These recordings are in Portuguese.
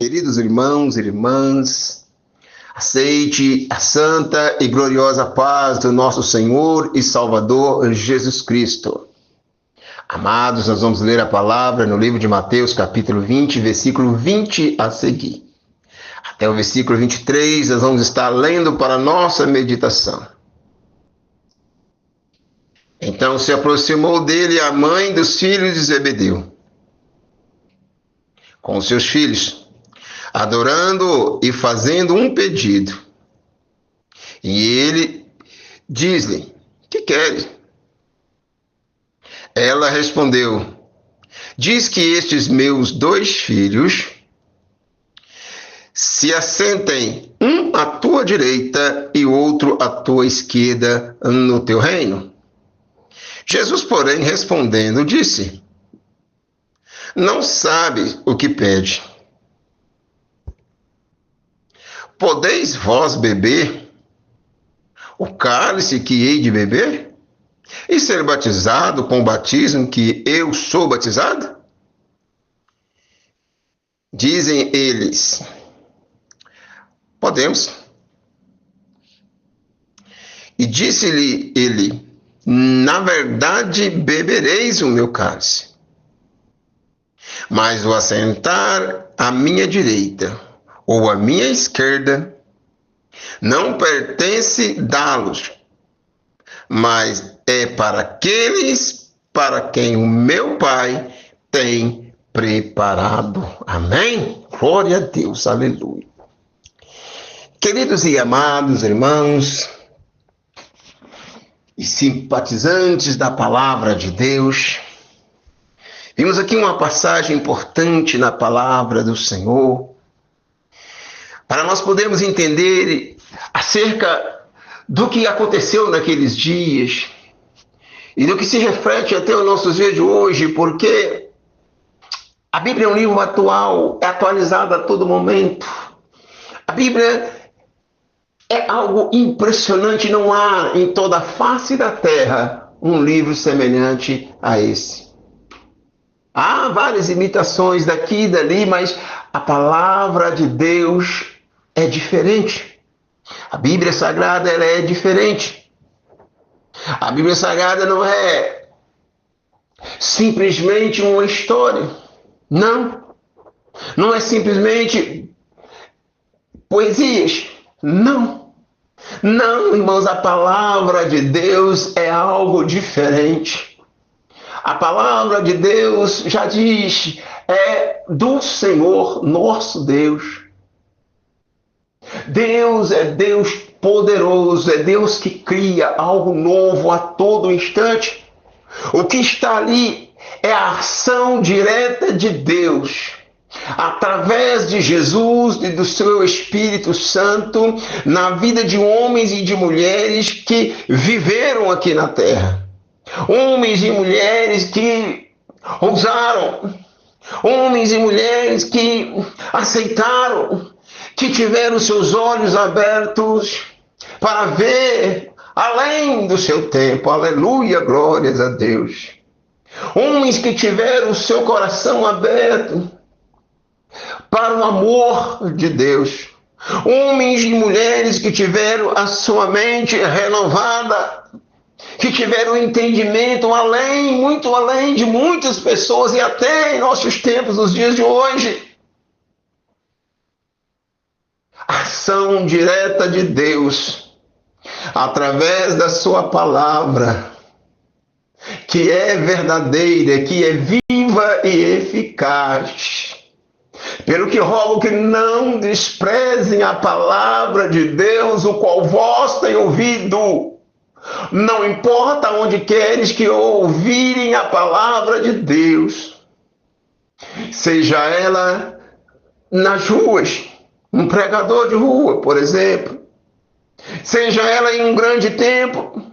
Queridos irmãos e irmãs, aceite a santa e gloriosa paz do nosso Senhor e Salvador Jesus Cristo. Amados, nós vamos ler a palavra no livro de Mateus, capítulo 20, versículo 20 a seguir. Até o versículo 23, nós vamos estar lendo para a nossa meditação. Então se aproximou dele a mãe dos filhos de Zebedeu, com seus filhos, adorando e fazendo um pedido. E ele diz-lhe: que queres? Ela respondeu: diz que estes meus 2 filhos se assentem, um à tua direita e outro à tua esquerda no teu reino. Jesus, porém, respondendo, disse: não sabe o que pede. Podeis vós beber o cálice que hei de beber? E ser batizado com o batismo que eu sou batizado? Dizem eles: podemos. E disse-lhe ele: na verdade bebereis o meu cálice, mas o assentar à minha direita ou à minha esquerda não pertence dá-los, mas é para aqueles para quem o meu Pai tem preparado. Amém? Glória a Deus, aleluia. Queridos e amados irmãos e simpatizantes da palavra de Deus, vimos aqui uma passagem importante na palavra do Senhor, para nós podermos entender acerca do que aconteceu naqueles dias e do que se reflete até os nossos dias de hoje, porque a Bíblia é um livro atual, é atualizado a todo momento. A Bíblia é algo impressionante, não há em toda a face da terra um livro semelhante a esse. Há várias imitações daqui e dali, mas a palavra de Deus é diferente. A Bíblia Sagrada, ela é diferente. A Bíblia Sagrada não é simplesmente uma história. Não. Não é simplesmente poesias. Não. Não, irmãos, a palavra de Deus é algo diferente. A palavra de Deus já diz, é do Senhor nosso Deus. Deus é Deus poderoso, é Deus que cria algo novo a todo instante. O que está ali é a ação direta de Deus, através de Jesus e do seu Espírito Santo, na vida de homens e de mulheres que viveram aqui na terra. Homens e mulheres que ousaram, homens e mulheres que aceitaram, que tiveram seus olhos abertos para ver além do seu tempo. Aleluia, glórias a Deus. Homens que tiveram o seu coração aberto para o amor de Deus. Homens e mulheres que tiveram a sua mente renovada, que tiveram entendimento além, muito além de muitas pessoas e até em nossos tempos, nos dias de hoje. Ação direta de Deus, através da sua palavra, que é verdadeira, que é viva e eficaz. Pelo que rogo que não desprezem a palavra de Deus, o qual vós tem ouvido. Não importa onde queres que ouvirem a palavra de Deus, seja ela nas ruas, um pregador de rua, por exemplo, seja ela em um grande templo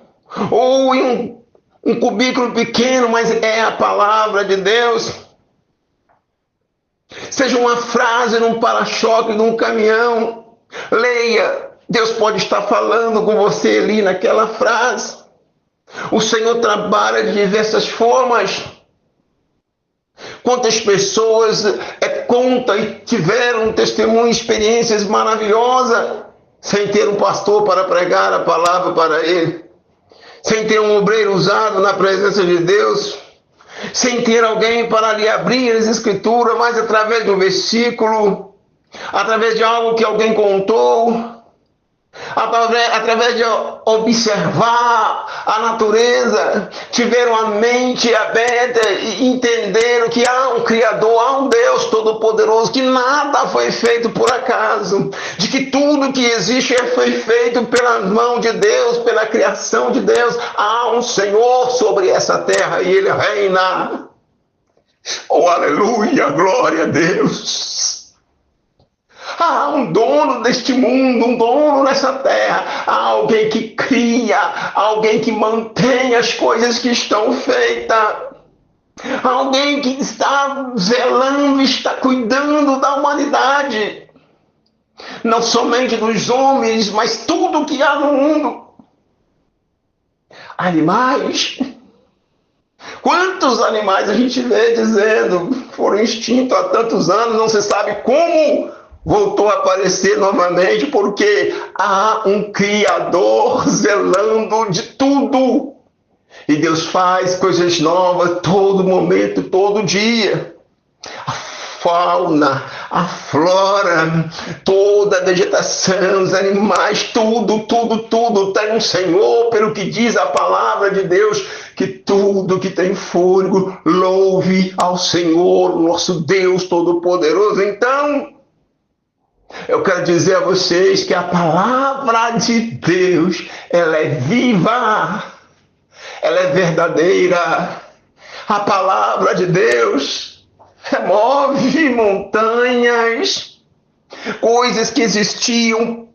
ou em um cubículo pequeno, mas é a palavra de Deus. Seja uma frase num para-choque de um caminhão, leia. Deus pode estar falando com você ali naquela frase. O Senhor trabalha de diversas formas. Quantas pessoas contam e tiveram testemunhos, experiências maravilhosas, sem ter um pastor para pregar a palavra para ele, sem ter um obreiro usado na presença de Deus, sem ter alguém para lhe abrir as escrituras, mas através de um versículo, através de algo que alguém contou, através de observar a natureza, tiveram a mente aberta e entenderam que há um Criador, há um Deus Todo-Poderoso, que nada foi feito por acaso, de que tudo que existe foi feito pela mão de Deus, pela criação de Deus. Há um Senhor sobre essa terra e Ele reina. Oh, aleluia, glória a Deus. Há um dono deste mundo, um dono nessa terra, há alguém que cria, alguém que mantém as coisas que estão feitas, alguém que está zelando, está cuidando da humanidade, não somente dos homens, mas tudo que há no mundo. Animais. Quantos animais a gente vê dizendo foram extintos há tantos anos, não se sabe como voltou a aparecer novamente, porque há um Criador zelando de tudo. E Deus faz coisas novas todo momento, todo dia. A fauna, a flora, toda a vegetação, os animais, tudo tem um Senhor, pelo que diz a palavra de Deus, que tudo que tem fôlego louve ao Senhor, nosso Deus Todo-Poderoso. Então, eu quero dizer a vocês que a palavra de Deus, ela é viva, ela é verdadeira. A palavra de Deus remove montanhas, coisas que existiam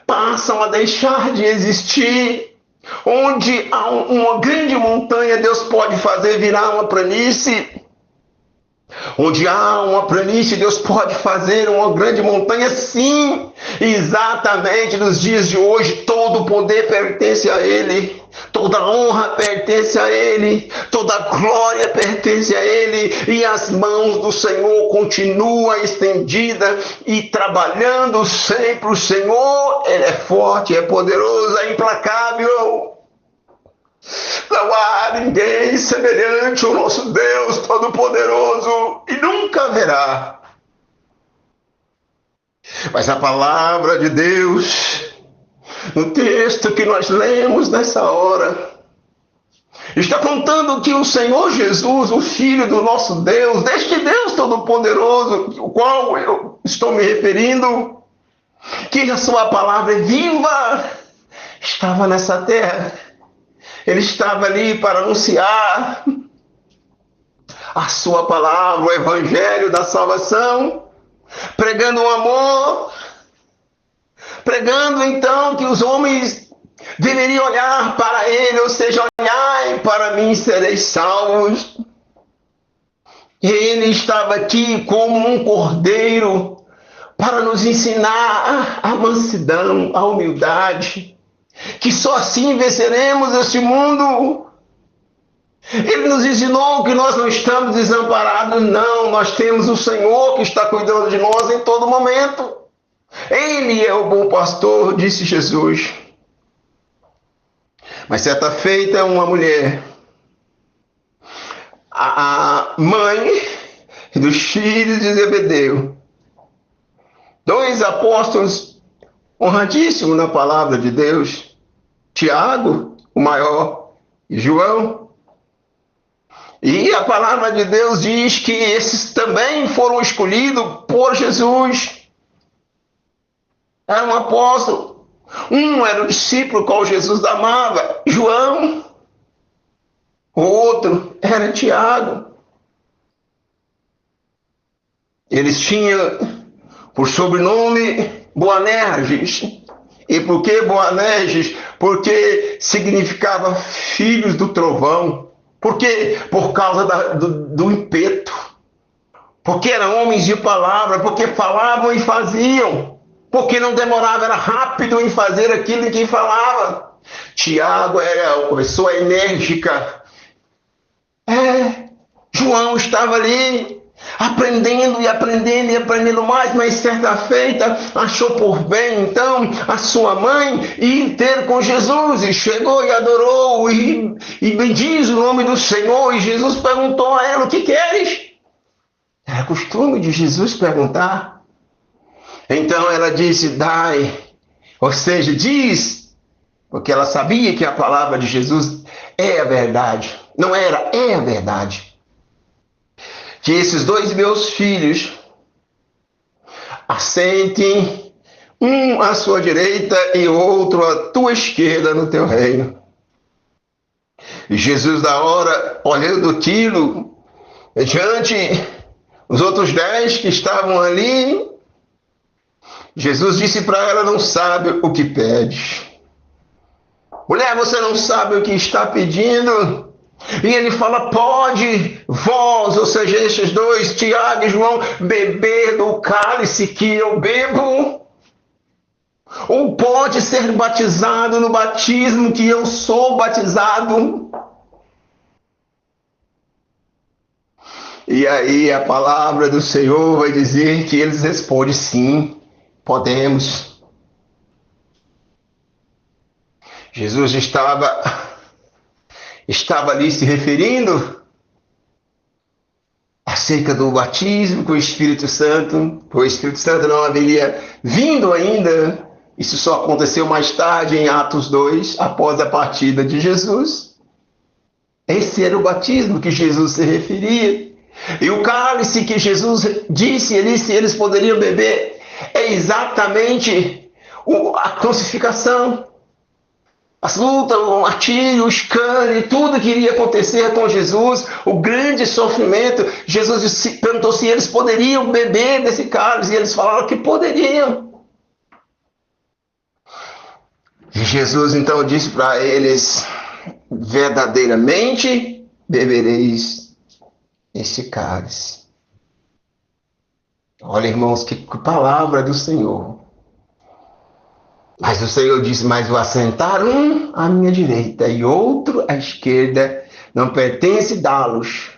passam a deixar de existir. Onde há uma grande montanha, Deus pode fazer virar uma planície. Onde há uma planície, Deus pode fazer uma grande montanha, sim. Exatamente nos dias de hoje, todo o poder pertence a Ele, toda a honra pertence a Ele, toda a glória pertence a Ele, e as mãos do Senhor continuam estendidas e trabalhando sempre. O Senhor, Ele é forte, é poderoso, é implacável. Não há ninguém semelhante ao nosso Deus Todo-Poderoso e nunca haverá. Mas a palavra de Deus, no texto que nós lemos nessa hora, está contando que o Senhor Jesus, o Filho do nosso Deus, deste Deus Todo-Poderoso, ao qual eu estou me referindo, que a sua palavra é viva, estava nessa terra. Ele estava ali para anunciar a sua palavra, o evangelho da salvação, pregando o amor, pregando então que os homens deveriam olhar para ele, ou seja, olhai para mim, sereis salvos. Ele estava aqui como um cordeiro para nos ensinar a mansidão, a humildade, que só assim venceremos este mundo. Ele nos ensinou que nós não estamos desamparados, não. Nós temos o Senhor que está cuidando de nós em todo momento. Ele é o bom pastor, disse Jesus. Mas certa feita, uma mulher, a mãe dos filhos de Zebedeu, dois apóstolos honradíssimo na palavra de Deus, Tiago, o maior, e João. E a palavra de Deus diz que esses também foram escolhidos por Jesus. Era um apóstolo. Um era o discípulo qual Jesus amava, João. O outro era Tiago. Eles tinham por sobrenome Boanerges. E por que Boanerges? Porque significava filhos do trovão. Por quê? Por causa do impeto. Porque eram homens de palavra, porque falavam e faziam. Porque não demorava, era rápido em fazer aquilo em que falava. Tiago era uma pessoa enérgica. João estava ali aprendendo e aprendendo e aprendendo mais, mas certa feita achou por bem então a sua mãe ir ter com Jesus, e chegou e adorou e bendiz o nome do Senhor. E Jesus perguntou a ela: o que queres? Era costume de Jesus perguntar. Então ela disse: dai, ou seja, diz, porque ela sabia que a palavra de Jesus é a verdade. Não era, é a verdade. Que esses dois meus filhos assentem, um à sua direita e outro à tua esquerda no teu reino. E Jesus, da hora, olhando aquilo, diante os outros 10 que estavam ali, Jesus disse para ela: não sabe o que pede. Mulher, você não sabe o que está pedindo? E ele fala: pode vós, ou seja, estes dois, Tiago e João, beber do cálice que eu bebo? Ou pode ser batizado no batismo que eu sou batizado? E aí a palavra do Senhor vai dizer que eles respondem: sim, podemos. Jesus estava ali se referindo acerca do batismo com o Espírito Santo. O Espírito Santo não haveria vindo ainda. Isso só aconteceu mais tarde, em Atos 2, após a partida de Jesus. Esse era o batismo que Jesus se referia. E o cálice que Jesus disse ali, se eles poderiam beber, é exatamente a crucificação. As lutas, o martírio, o escárnio, tudo que iria acontecer com Jesus, o grande sofrimento. Jesus perguntou se eles poderiam beber desse cálice, e eles falaram que poderiam. E Jesus então disse para eles: verdadeiramente bebereis esse cálice. Olha, irmãos, que palavra do Senhor. Mas o Senhor disse: mas o assentar um à minha direita e outro à esquerda não pertence dá-los.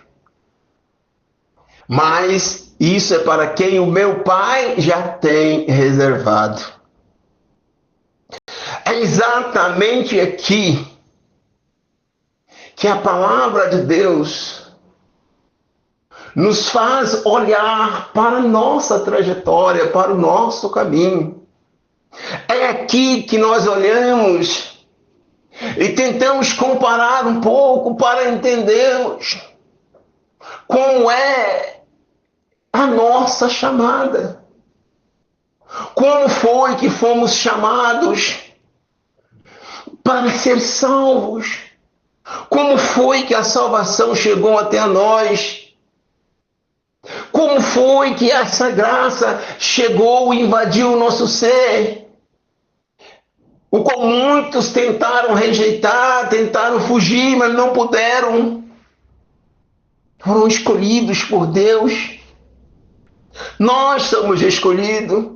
Mas isso é para quem o meu Pai já tem reservado. É exatamente aqui que a palavra de Deus nos faz olhar para a nossa trajetória, para o nosso caminho. É aqui que nós olhamos e tentamos comparar um pouco para entendermos como é a nossa chamada. Como foi que fomos chamados para ser salvos? Como foi que a salvação chegou até nós? Como foi que essa graça chegou e invadiu o nosso ser? O qual muitos tentaram rejeitar, tentaram fugir, mas não puderam. Foram escolhidos por Deus. Nós somos escolhidos.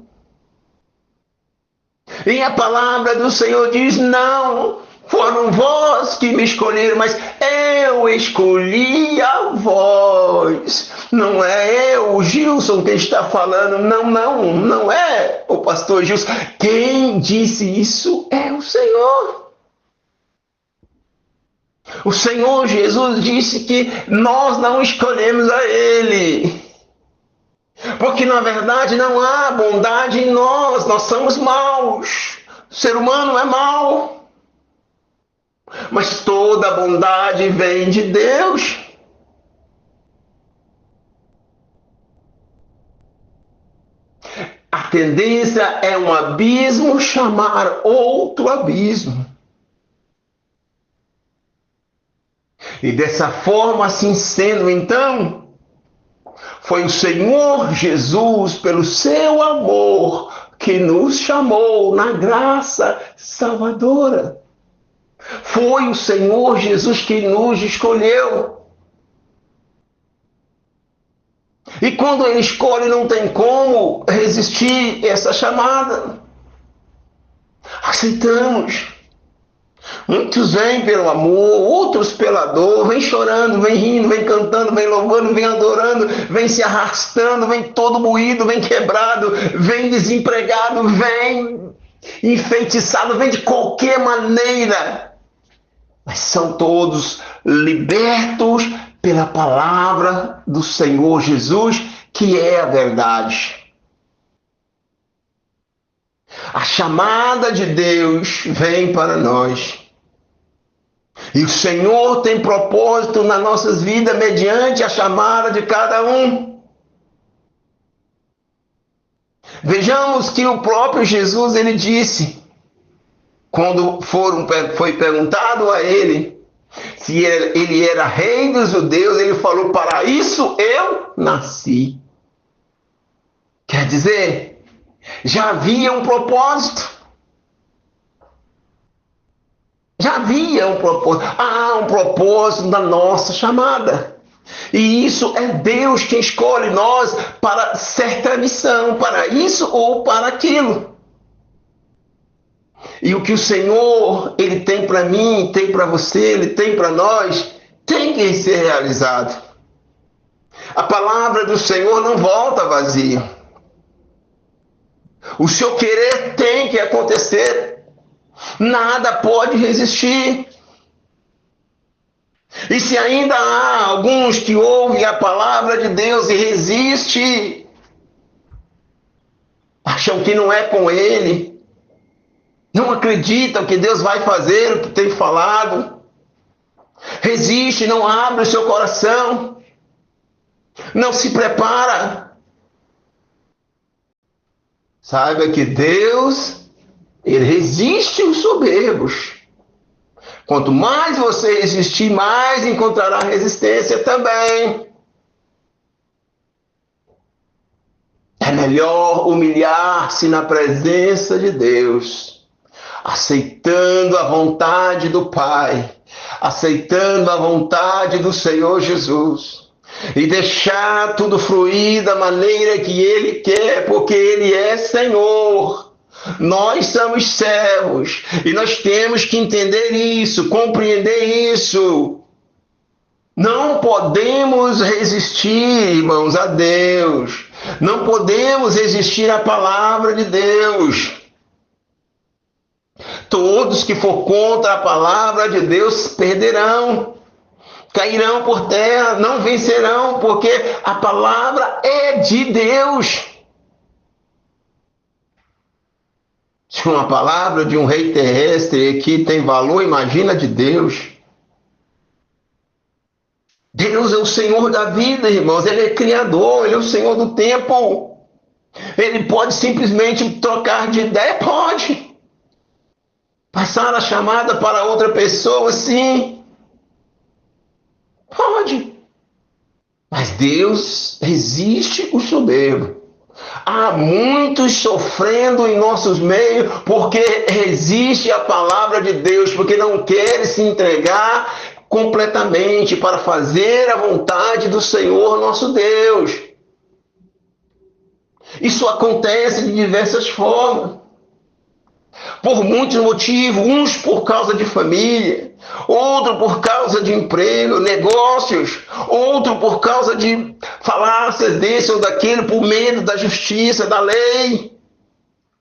E a palavra do Senhor diz: não foram vós que me escolheram, mas eu escolhi a vós. Não é eu, o Gilson, que está falando. Não é o pastor Gilson. Quem disse isso é o Senhor. O Senhor Jesus disse que nós não escolhemos a Ele. Porque na verdade não há bondade em nós. Nós somos maus. O ser humano é mau. Mas toda bondade vem de Deus. A tendência é um abismo chamar outro abismo. E dessa forma, assim sendo, então, foi o Senhor Jesus, pelo seu amor, que nos chamou na graça salvadora. Foi o Senhor Jesus que nos escolheu. E quando Ele escolhe, não tem como resistir a essa chamada. Aceitamos. Muitos vêm pelo amor, outros pela dor, vêm chorando, vêm rindo, vêm cantando, vêm louvando, vêm adorando, vêm se arrastando, vêm todo moído, vêm quebrado, vêm desempregado, vêm enfeitiçado, vêm de qualquer maneira. Mas são todos libertos pela palavra do Senhor Jesus, que é a verdade. A chamada de Deus vem para nós. E o Senhor tem propósito nas nossas vidas mediante a chamada de cada um. Vejamos que o próprio Jesus, ele disse, quando foi perguntado a ele se ele era rei dos judeus, ele falou: para isso eu nasci. Quer dizer, já havia um propósito. Já havia um propósito. Há um propósito da nossa chamada. E isso é Deus quem escolhe nós para certa missão, para isso ou para aquilo. E o que o Senhor, ele tem para mim, tem para você, ele tem para nós, tem que ser realizado. A palavra do Senhor não volta vazia. O seu querer tem que acontecer. Nada pode resistir. E se ainda há alguns que ouvem a palavra de Deus e resistem, acham que não é com ele, não acreditam que Deus vai fazer o que tem falado, resiste, não abre o seu coração, não se prepara, saiba que Deus, ele resiste os soberbos. Quanto mais você resistir, mais encontrará resistência também. É melhor humilhar-se na presença de Deus, aceitando a vontade do Pai, aceitando a vontade do Senhor Jesus, e deixar tudo fluir da maneira que Ele quer, porque Ele é Senhor. Nós somos servos e nós temos que entender isso, compreender isso. Não podemos resistir, irmãos, a Deus. Não podemos resistir à palavra de Deus. Todos que for contra a palavra de Deus perderão, cairão por terra, não vencerão, porque a palavra é de Deus. Se uma palavra de um rei terrestre aqui tem valor, imagina de Deus. Deus é o Senhor da vida, irmãos. Ele é Criador, Ele é o Senhor do tempo. Ele pode simplesmente trocar de ideia? Pode. Passar a chamada para outra pessoa? Sim. Pode. Mas Deus resiste o soberbo. Há muitos sofrendo em nossos meios porque resiste à palavra de Deus, porque não querem se entregar completamente para fazer a vontade do Senhor nosso Deus. Isso acontece de diversas formas, por muitos motivos, uns por causa de família, outro por causa de emprego, negócios, outro por causa de falácias desse ou daquele, por medo da justiça, da lei.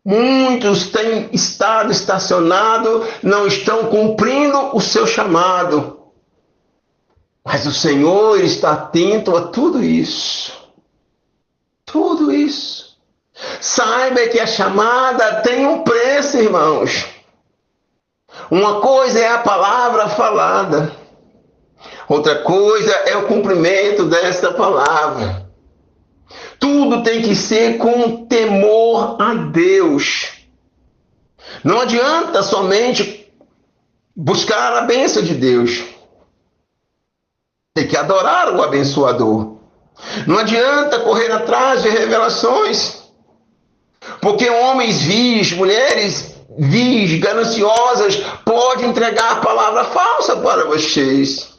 Muitos têm estado estacionados, não estão cumprindo o seu chamado. Mas o Senhor está atento a tudo isso. Tudo isso. Saiba que a chamada tem um preço, irmãos. Uma coisa é a palavra falada. Outra coisa é o cumprimento desta palavra. Tudo tem que ser com temor a Deus. Não adianta somente buscar a bênção de Deus. Tem que adorar o abençoador. Não adianta correr atrás de revelações. Porque homens vis, mulheres vis, gananciosas, podem entregar a palavra falsa para vocês.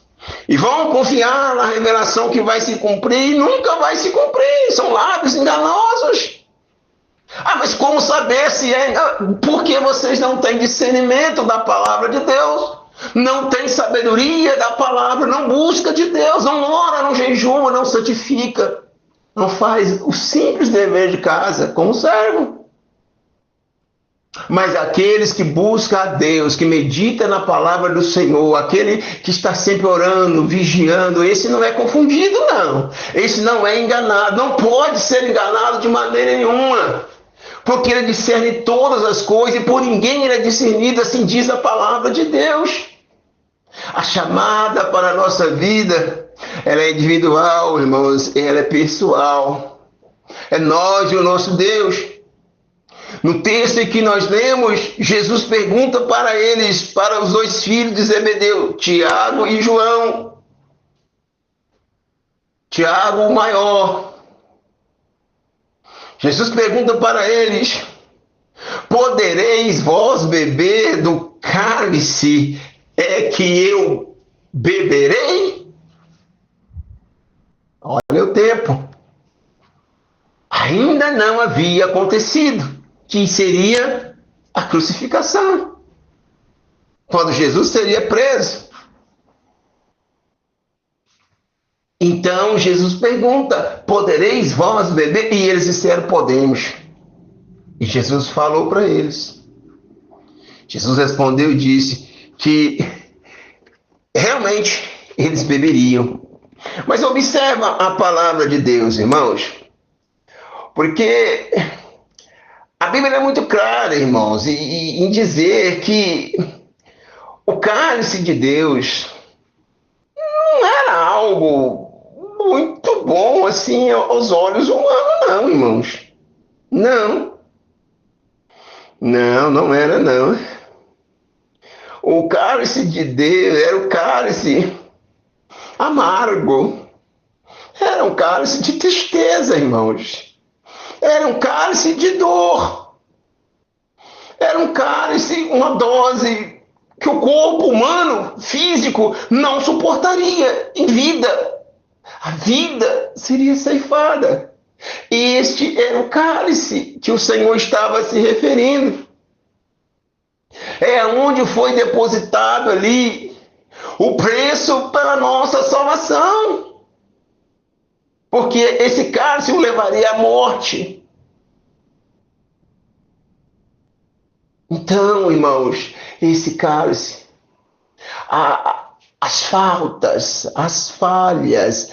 E vão confiar na revelação que vai se cumprir e nunca vai se cumprir. São lábios enganosos. A mas como saber se é? Porque vocês não têm discernimento da palavra de Deus, não têm sabedoria da palavra, não busca de Deus, não ora, não jejuma, não santifica, não faz o simples dever de casa como servo. Mas aqueles que buscam a Deus, que medita na palavra do Senhor, aquele que está sempre orando, vigiando, esse não é confundido, não. Esse não é enganado, não pode ser enganado de maneira nenhuma. Porque ele discerne todas as coisas e por ninguém ele é discernido, assim diz a palavra de Deus. A chamada para a nossa vida, ela é individual, irmãos, ela é pessoal. É nós e o nosso Deus. No texto em que nós lemos, Jesus pergunta para eles, para os dois filhos de Zebedeu, Tiago e João. Tiago, o maior. Jesus pergunta para eles, podereis vós beber do cálice que eu beberei? Olha o tempo. Ainda não havia acontecido, que seria a crucificação, quando Jesus seria preso. Então Jesus pergunta, podereis vós beber? E eles disseram, podemos. E Jesus falou para eles. Jesus respondeu e disse que realmente eles beberiam. Mas observa a palavra de Deus, irmãos, porque a Bíblia é muito clara, irmãos, em dizer que o cálice de Deus não era algo muito bom assim aos olhos humanos, não, irmãos. Não. Não era, não. O cálice de Deus era o cálice amargo. Era um cálice de tristeza, irmãos. Era um cálice de dor. Era um cálice, uma dose que o corpo humano, físico, não suportaria em vida. A vida seria ceifada. Este era o cálice que o Senhor estava se referindo. É onde foi depositado ali o preço pela nossa salvação. Porque esse cálice o levaria à morte. Então, irmãos, esse cálice, as faltas, as falhas,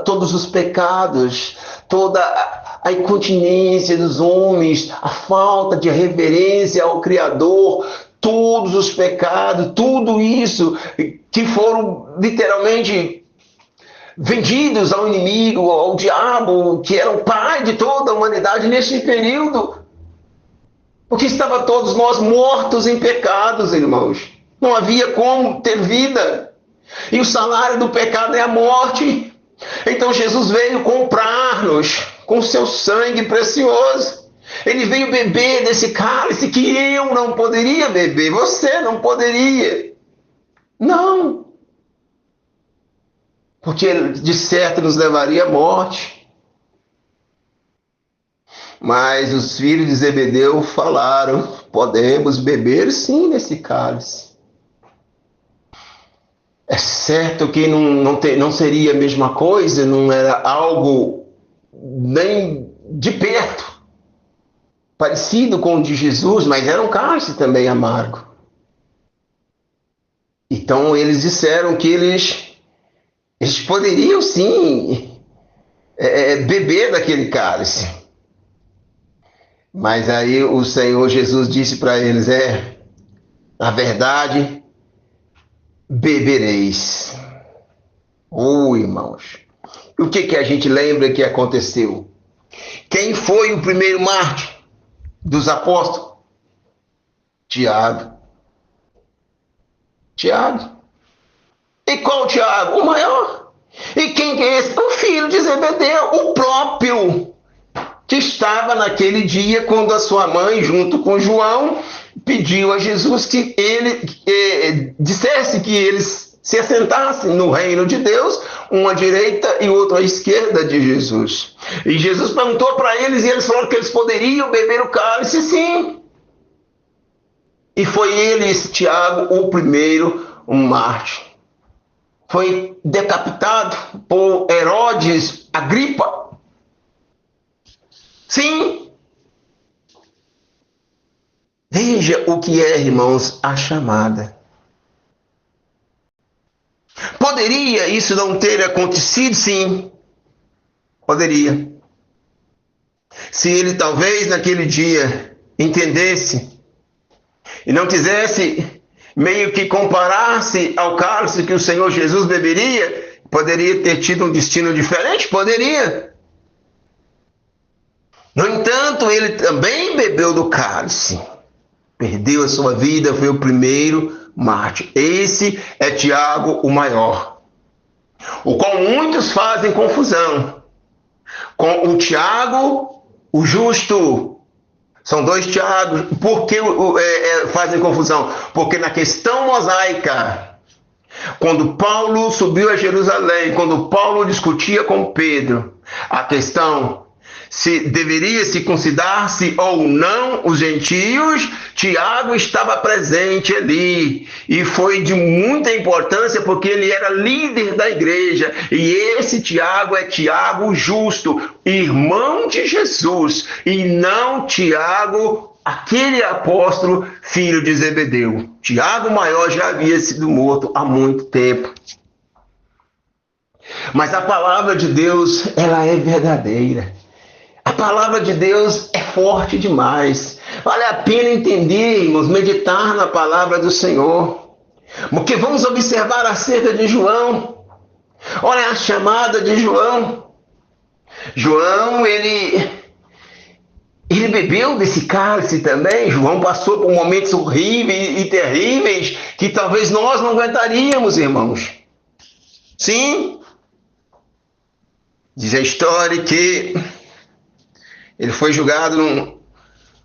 todos os pecados, toda a incontinência dos homens, a falta de reverência ao Criador, todos os pecados, tudo isso que foram literalmente vendidos ao inimigo, ao diabo, que era o pai de toda a humanidade neste período. Porque estava todos nós mortos em pecados, irmãos. Não havia como ter vida. E o salário do pecado é a morte. Então Jesus veio comprar-nos com seu sangue precioso. Ele veio beber desse cálice que eu não poderia beber. Você não poderia. Não. Porque ele, de certo, nos levaria à morte. Mas os filhos de Zebedeu falaram, podemos beber sim nesse cálice. É certo que não seria a mesma coisa, não era algo nem de perto parecido com o de Jesus, mas era um cálice também amargo. Então eles disseram que eles poderiam sim beber daquele cálice. Mas aí o Senhor Jesus disse para eles, na verdade, bebereis. Irmãos, o que a gente lembra que aconteceu? Quem foi o primeiro mártir dos apóstolos? Tiago. E qual Tiago? O maior. E quem é esse? O filho de Zebedeu, o próprio, que estava naquele dia quando a sua mãe, junto com João, pediu a Jesus que ele dissesse que eles se assentassem no reino de Deus, uma à direita e outra à esquerda de Jesus. E Jesus perguntou para eles, e eles falaram que eles poderiam beber o cálice, sim. E foi ele, esse Tiago, o primeiro mártir. Foi decapitado por Herodes Agripa. Sim. Veja o que é, irmãos, a chamada. Poderia isso não ter acontecido? Sim. Poderia. Se ele talvez naquele dia entendesse e não quisesse meio que comparar-se ao cálice que o Senhor Jesus beberia, poderia ter tido um destino diferente? Poderia. No entanto, ele também bebeu do cálice. Perdeu a sua vida, foi o primeiro mártir. Esse é Tiago, o maior. O qual muitos fazem confusão com o Tiago, o justo. São dois Tiagos. Por que fazem confusão? Porque na questão mosaica, quando Paulo subiu a Jerusalém, quando Paulo discutia com Pedro, a questão se deveria circuncidar-se ou não os gentios, Tiago estava presente ali. E foi de muita importância porque ele era líder da igreja. E esse Tiago é Tiago justo, irmão de Jesus. E não Tiago, aquele apóstolo, filho de Zebedeu. Tiago maior já havia sido morto há muito tempo. Mas a palavra de Deus, ela é verdadeira. A palavra de Deus é forte demais. Vale a pena entender, irmãos, meditar na palavra do Senhor. Porque vamos observar acerca de João. Olha a chamada de João. João, ele bebeu desse cálice também. João passou por momentos horríveis e terríveis que talvez nós não aguentaríamos, irmãos. Sim. Diz a história que ele foi jogado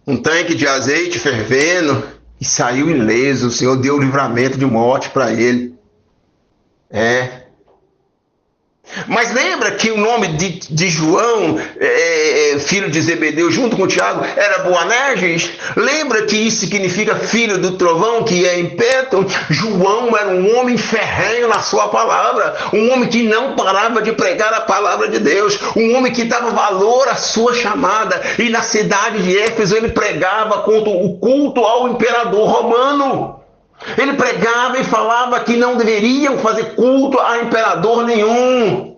num tanque de azeite fervendo e saiu ileso. O Senhor deu o livramento de morte para ele. Mas lembra que o nome de João, filho de Zebedeu, junto com Tiago, era Boanerges? Lembra que isso significa filho do trovão, que é impeto? João era um homem ferrenho na sua palavra, um homem que não parava de pregar a palavra de Deus, um homem que dava valor à sua chamada. E na cidade de Éfeso ele pregava contra o culto ao imperador romano. Ele pregava e falava que não deveriam fazer culto a imperador nenhum.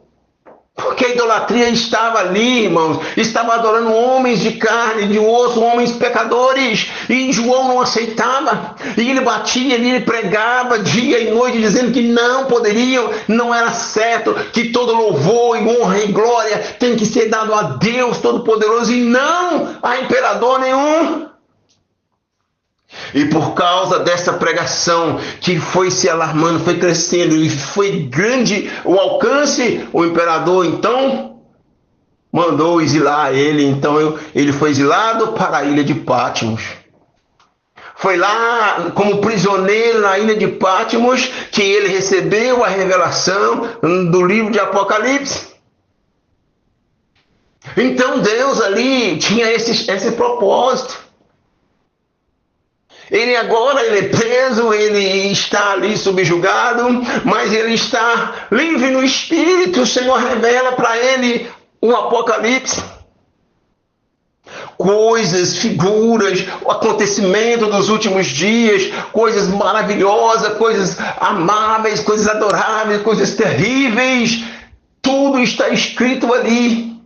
Porque a idolatria estava ali, irmãos. Estava adorando homens de carne, de osso, homens pecadores. E João não aceitava. E ele batia, ele pregava dia e noite, dizendo que não poderiam, não era certo, que todo louvor e honra e glória tem que ser dado a Deus Todo-Poderoso e não a imperador nenhum. E por causa dessa pregação que foi se alarmando, foi crescendo e foi grande o alcance, o imperador então mandou exilar ele. Então ele foi exilado para a ilha de Patmos. Foi lá como prisioneiro na ilha de Patmos que ele recebeu a revelação do livro de Apocalipse. Então Deus ali tinha esse propósito. Ele agora é preso, ele está ali subjugado, mas ele está livre no Espírito. O Senhor revela para ele um Apocalipse. Coisas, figuras, o acontecimento dos últimos dias, coisas maravilhosas, coisas amáveis, coisas adoráveis, coisas terríveis. Tudo está escrito ali.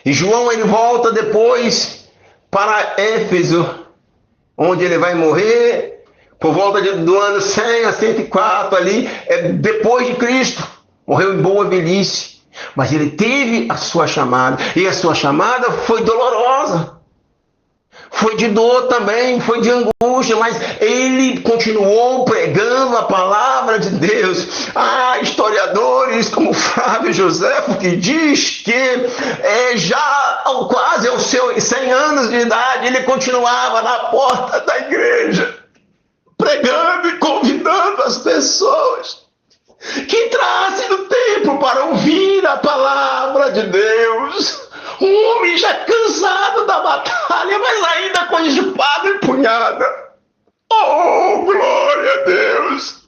E João ele volta depois para Éfeso, onde ele vai morrer por volta do ano 100 a 104 ali, depois de Cristo. Morreu em boa velhice. Mas ele teve a sua chamada. E a sua chamada foi dolorosa. Foi de dor também, foi de angústia, mas ele continuou pregando a palavra de Deus. Há historiadores como Flávio Joséfo que diz que já quase aos seus 100 anos de idade ele continuava na porta da igreja, pregando e convidando as pessoas que trazem no templo para ouvir a palavra de Deus. Um homem já cansado da batalha, mas ainda com a espada empunhada. Oh, glória a Deus!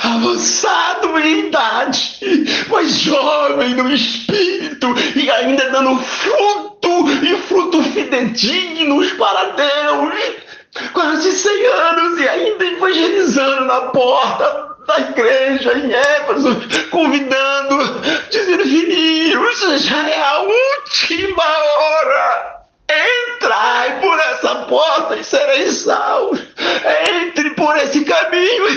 Avançado em idade, mas jovem no espírito e ainda dando fruto e fruto fidedignos para Deus. Quase 100 anos e ainda evangelizando na porta da igreja em Éfeso, convidando, dizendo: filhinhos, já é a última hora. Entrai por essa porta e sereis salvos. Entre por esse caminho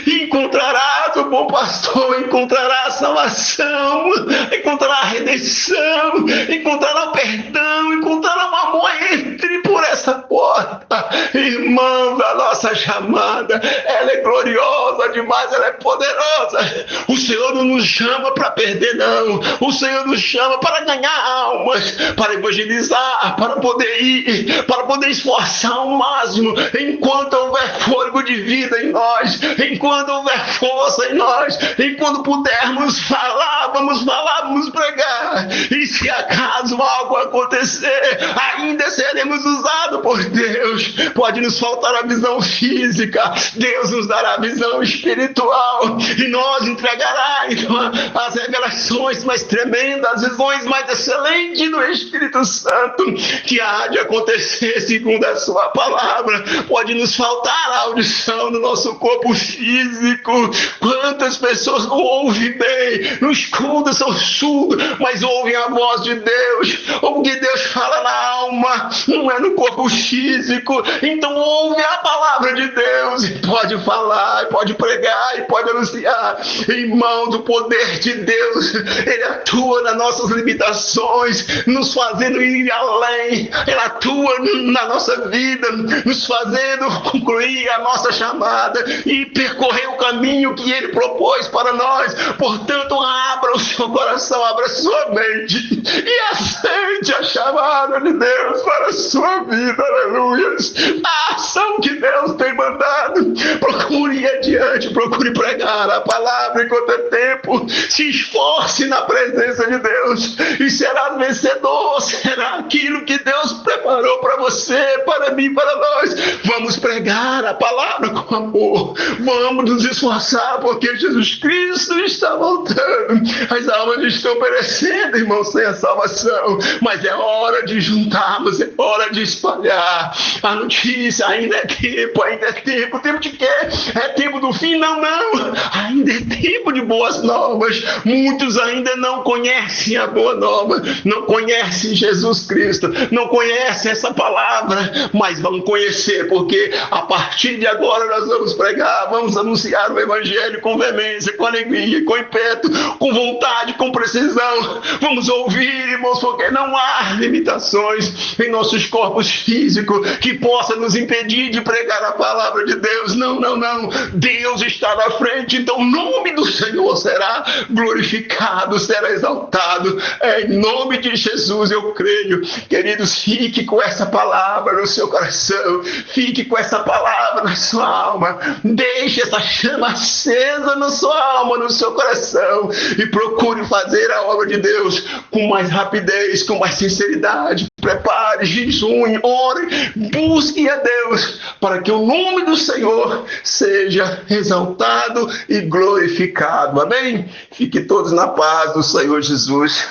e encontrarás o bom pastor, encontrarás salvação, encontrarás redenção, encontrarás perdão, encontrarás amor. Entre por essa porta, irmão. A nossa chamada, ela é gloriosa demais, ela é poderosa. O Senhor não nos chama para perder, não. O Senhor nos chama para ganhar almas, para evangelizar, para poder ir, para poder esforçar ao máximo, enquanto houver fôlego de vida em nós, enquanto houver força em nós, enquanto pudermos falar, vamos pregar. E se acaso algo acontecer, ainda seremos usados por Deus. Pode nos faltar a visão física, Deus nos dará a visão espiritual e nós entregará então as revelações mais tremendas, as visões mais excelentes do Espírito Santo, que há de acontecer segundo a sua palavra. Pode nos faltar a audição no nosso corpo físico. Quantas pessoas não ouvem bem, não escutam, são surdos, mas ouvem a voz de Deus. O que Deus fala na alma, não é no corpo físico. Então ouve a palavra de Deus e pode falar, pode pregar e pode anunciar. Irmão, do poder de Deus, Ele atua nas nossas limitações, nos fazendo ir além. Ele atua na nossa vida, nos fazendo concluir a nossa chamada e percorrer o caminho que Ele propôs para nós. Portanto, abra o seu coração, abra a sua mente e aceite a chamada de Deus para a sua vida. Aleluia! A ação que Deus tem mandado, procure ir adiante, procure pregar a palavra enquanto é tempo. Se esforce na presença de Deus e será vencedor. Será aquilo que Deus preparou para você, para mim, para nós. Vamos pregar a palavra com amor. Vamos nos esforçar, porque Jesus Cristo está voltando. As almas estão perecendo, irmãos, sem a salvação. Mas é hora de juntarmos, é hora de espalhar a notícia. Ainda é tempo, ainda é tempo. Tempo de quê? É tempo do fim? Não, não. Ainda é tempo de boas novas. Muitos ainda não conhecem a boa nova, não conhecem Jesus Cristo, não conhecem essa palavra, mas vão conhecer, porque a partir de agora nós vamos pregar, vamos anunciar o Evangelho com veemência, com alegria, com impeto, com vontade, com precisão. Vamos ouvir, irmãos, porque não há limitações em nossos corpos físicos que possa nos impedir de pregar a palavra de Deus. Não, não, não. Deus está na frente, então o nome do Senhor será glorificado, será exaltado. Em nome de Jesus eu creio. Queridos, fique com essa palavra no seu coração, fique com essa palavra na sua alma, deixe essa chama acesa na sua alma, no seu coração, e procure fazer a obra de Deus com mais rapidez, com mais sinceridade. Prepare, jejum, ore, busque a Deus, para que o nome do Senhor seja exaltado e glorificado. Amém? Fique todos na paz do Senhor Jesus.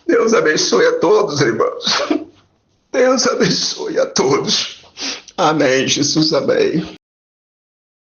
Deus abençoe a todos, irmãos. Deus abençoe a todos. Amém, Jesus, amém.